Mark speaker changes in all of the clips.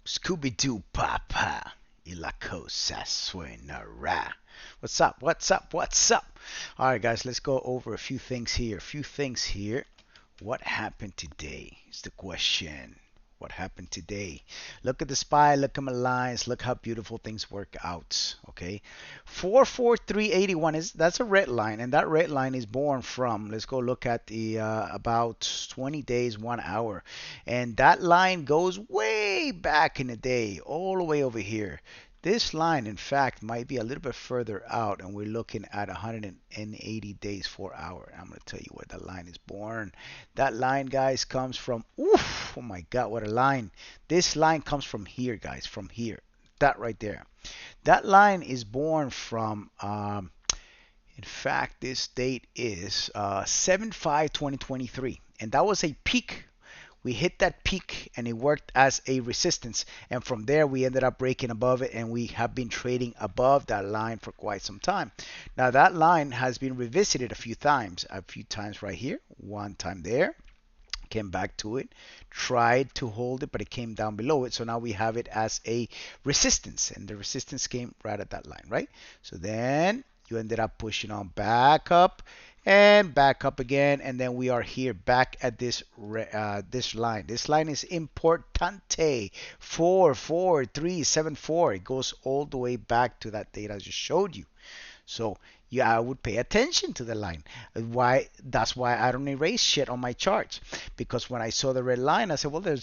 Speaker 1: Scooby-Doo Papa y la cosa suenará. What's up? What's up? What's up? All right, guys, let's go over a few things here. What happened today is the question. What happened today? Look at the SPY, look at my lines, look how beautiful things work out. Okay, 44381 is that's a red line, and that red line is born from. Let's go look at the about 20 days, 1 hour, and that line goes way back in the day, all the way over here. This line, in fact, might be a little bit further out, and we're looking at 180 days, 4 hour. I'm going to tell you where that line is born. That line, guys, comes from, oof, oh my God, what a line. This line comes from here, guys, from here. That right there. That line is born from, in fact, this date is 7/5/2023, and that was a peak. We hit that peak and it worked as a resistance, and from there we ended up breaking above it, and we have been trading above that line for quite some time. Now that line has been revisited a few times right here, one time there, came back to it, tried to hold it, but it came down below it. So now we have it as a resistance, and the resistance came right at that line, right? So then you ended up pushing on back up and back up again, and then we are here back at this this line. This line is importante, 44374. It goes all the way back to that date I just showed you. So yeah, I would pay attention to the line. Why? That's why I don't erase shit on my charts, because when I saw the red line, I said, well, there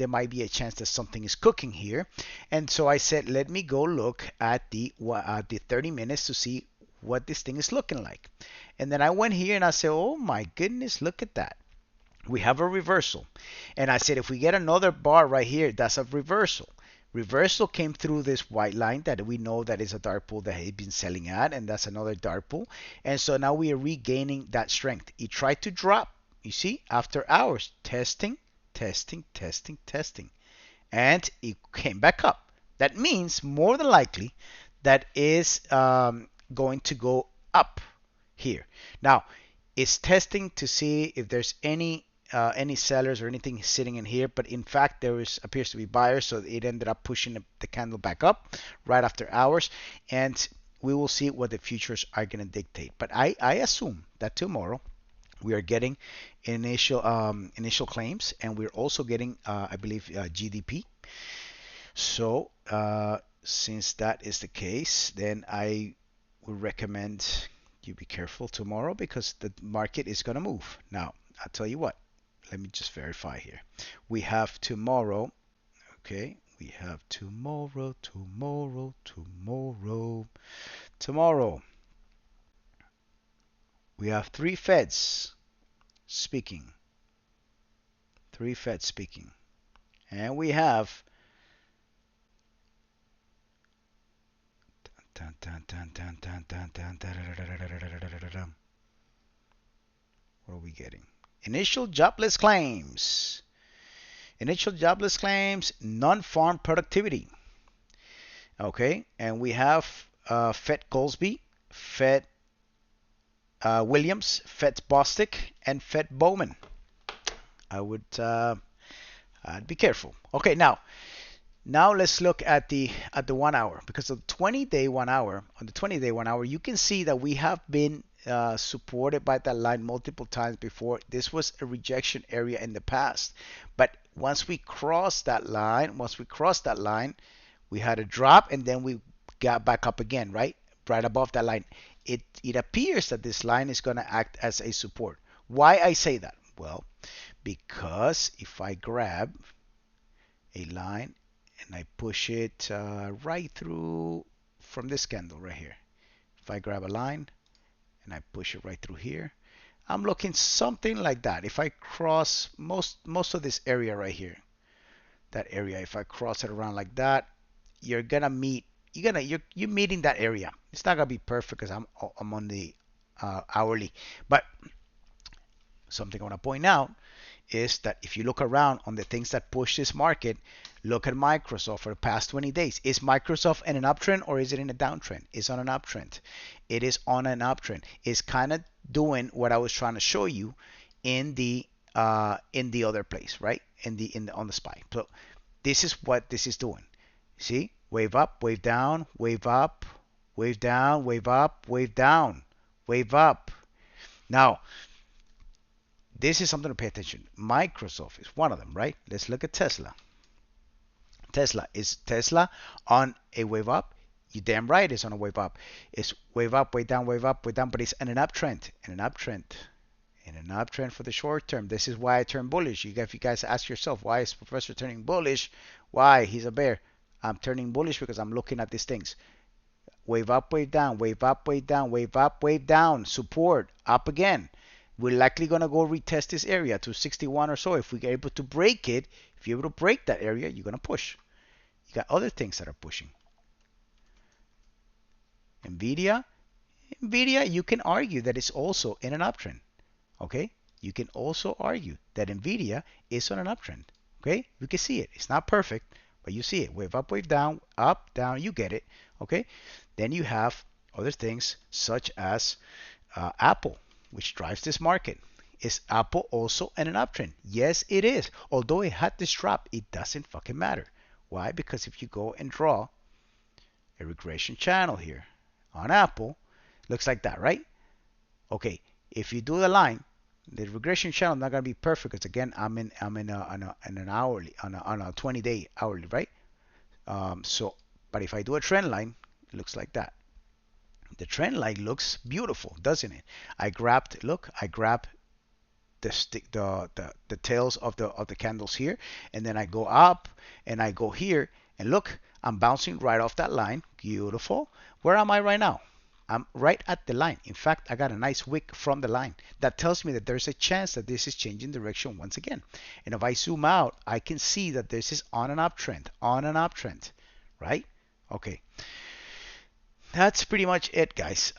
Speaker 1: might be a chance that something is cooking here, and so I said, let me go look at the 30 minutes to see what this thing is looking like. And then I went here and I said, oh my goodness, look at that. We have a reversal. And I said, if we get another bar right here, that's a reversal. Reversal came through this white line that we know that is a dark pool that had been selling at, and that's another dark pool. And so now we are regaining that strength. It tried to drop, you see, after hours, testing, testing, testing, testing, and it came back up. That means more than likely that is going to go up here. Now, it's testing to see if there's any sellers or anything sitting in here, but in fact there appears to be buyers, so it ended up pushing the candle back up right after hours, and we will see what the futures are going to dictate. But I assume that tomorrow we are getting initial claims, and we're also getting I believe GDP. So since that is the case, then I would recommend you be careful tomorrow, because the market is going to move. Now, I'll tell you what, let me just verify here. We have tomorrow, okay, we have tomorrow. We have three Feds speaking. And we have what are we getting? Initial jobless claims, non-farm productivity. Okay, and we have Fed Goldsby, Fed Williams, Fed Bostic, and Fed Bowman. I'd be careful. Okay, now let's look at the 1 hour, because of the 20-day 1 hour. On the 20-day 1 hour, you can see that we have been supported by that line multiple times before. This was a rejection area in the past, but once we crossed that line, we had a drop, and then we got back up again, right above that line. It appears that this line is going to act as a support. Why I say that? Well, because if I grab a line and I push it right through from this candle right here, if I grab a line and I push it right through here, I'm looking something like that. If I cross most of this area right here, that area, if I cross it around like that, you're meeting that area. It's not gonna be perfect because I'm on the hourly, but something I want to point out is that if you look around on the things that push this market, look at Microsoft for the past 20 days. Is Microsoft in an uptrend or is it in a downtrend? It's on an uptrend. It is on an uptrend. It's kind of doing what I was trying to show you in the other place, right? On the SPY. So this is what this is doing. See, wave up, wave down, wave up, wave down, wave up, wave down, wave up. Now, this is something to pay attention. Microsoft is one of them, right? Let's look at Tesla. Is Tesla on a wave up? You damn right it's on a wave up. It's wave up, wave down, but it's in an uptrend, in an uptrend for the short term. This is why I turn bullish. If you guys ask yourself, why is Professor turning bullish? Why? He's a bear. I'm turning bullish because I'm looking at these things. Wave up, wave down, wave up, wave down, wave up, wave down, support, up again. We're likely going to go retest this area to 61 or so. If we're able to break it, if you're able to break that area, you're going to push. You got other things that are pushing. Nvidia, you can argue that it's also in an uptrend. Okay, you can also argue that Nvidia is on an uptrend. Okay, you can see it. It's not perfect, but you see it. Wave up, down, you get it. Okay, then you have other things such as Apple, which drives this market. Is Apple also in an uptrend? Yes, it is. Although it had this drop, it doesn't fucking matter. Why? Because if you go and draw a regression channel here on Apple, looks like that, right? Okay, if you do the line, the regression channel is not gonna be perfect because again, I'm in an hourly, on a 20-day hourly, right? But if I do a trend line, it looks like that. The trend line looks beautiful, doesn't it? I grabbed the tails of the candles here, and then I go up and I go here, and look, I'm bouncing right off that line. Beautiful. Where am I right now? I'm right at the line. In fact, I got a nice wick from the line. That tells me that there's a chance that this is changing direction once again. And if I zoom out, I can see that this is on an uptrend, right? Okay. That's pretty much it, guys.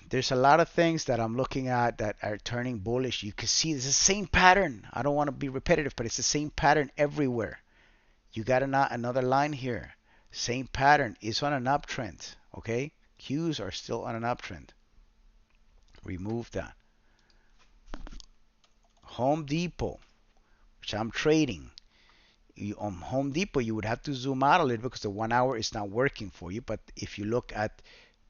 Speaker 1: There's a lot of things that I'm looking at that are turning bullish. You can see it's the same pattern. I don't want to be repetitive, but it's the same pattern everywhere. You got another line here. Same pattern. It's on an uptrend. Okay? Qs are still on an uptrend. Remove that. Home Depot, which I'm trading. On Home Depot, you would have to zoom out a little because the 1 hour is not working for you. But if you look at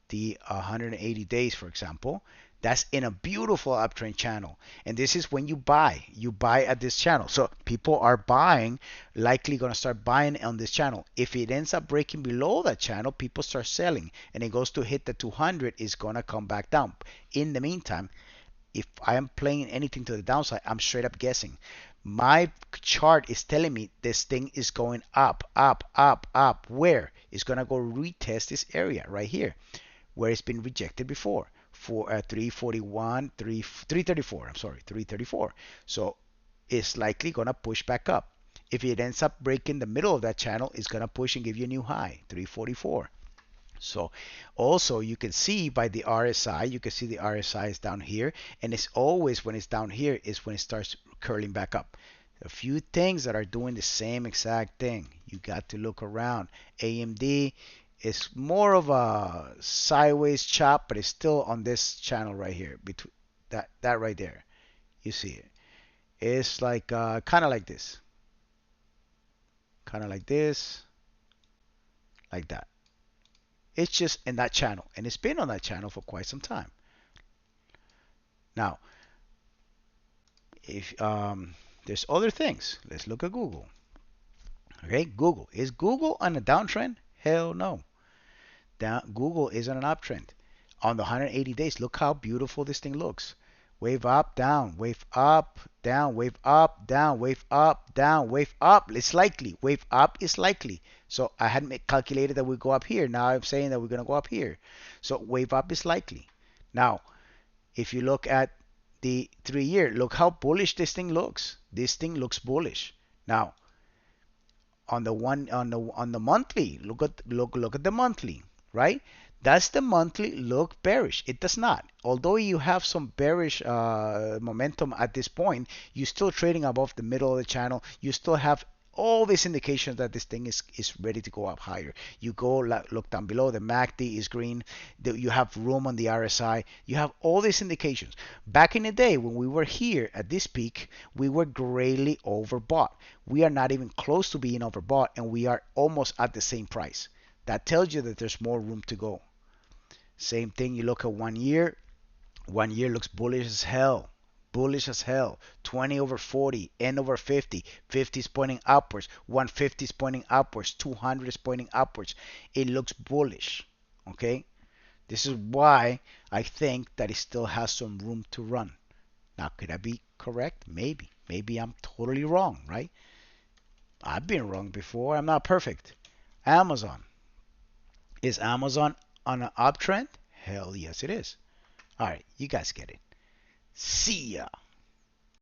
Speaker 1: the 180 days, for example, that's in a beautiful uptrend channel. And this is when you buy. You buy at this channel. So people are buying, likely going to start buying on this channel. If it ends up breaking below that channel, people start selling. And it goes to hit the 200, it's going to come back down. In the meantime, if I am playing anything to the downside, I'm straight up guessing. My chart is telling me this thing is going up, up, up, up. Where? It's going to go retest this area right here, where it's been rejected before. For 341, 334, I'm sorry, 334. So it's likely going to push back up. If it ends up breaking the middle of that channel, it's going to push and give you a new high, 344. So also you can see by the RSI, you can see the RSI is down here, and it's always when it's down here is when it starts curling back up. A few things that are doing the same exact thing. You got to look around. AMD is more of a sideways chop, but it's still on this channel right here, between that right there. You see it. It's like kind of like this, like that. It's just in that channel, and it's been on that channel for quite some time. Now, if there's other things, let's look at Google. Okay, Google. Is Google on a downtrend? Hell no. Google is on an uptrend. On the 180 days, look how beautiful this thing looks. Wave up, down, wave up, down, wave up, down, wave up, down, wave up. It's likely. Wave up is likely. So I hadn't calculated that we go up here. Now I'm saying that we're going to go up here. So wave up is likely. Now, if you look at the 3-year, look how bullish this thing looks. This thing looks bullish. Now, on the monthly, look at the monthly, right? Does the monthly look bearish? It does not. Although you have some bearish momentum at this point, you're still trading above the middle of the channel. You still have all these indications that this thing is ready to go up higher. You go look down below, the MACD is green, you have room on the RSI, you have all these indications. Back in the day when we were here at this peak, we were greatly overbought. We are not even close to being overbought, and we are almost at the same price. That tells you that there's more room to go. Same thing, you look at 1 year. 1 year looks bullish as hell. Bullish as hell. 20 over 40, N over 50. 50 is pointing upwards. 150 is pointing upwards. 200 is pointing upwards. It looks bullish. Okay? This is why I think that it still has some room to run. Now, could I be correct? Maybe. Maybe I'm totally wrong, right? I've been wrong before. I'm not perfect. Amazon. Is Amazon on an uptrend? Hell yes, it is. All right, you guys get it. See ya.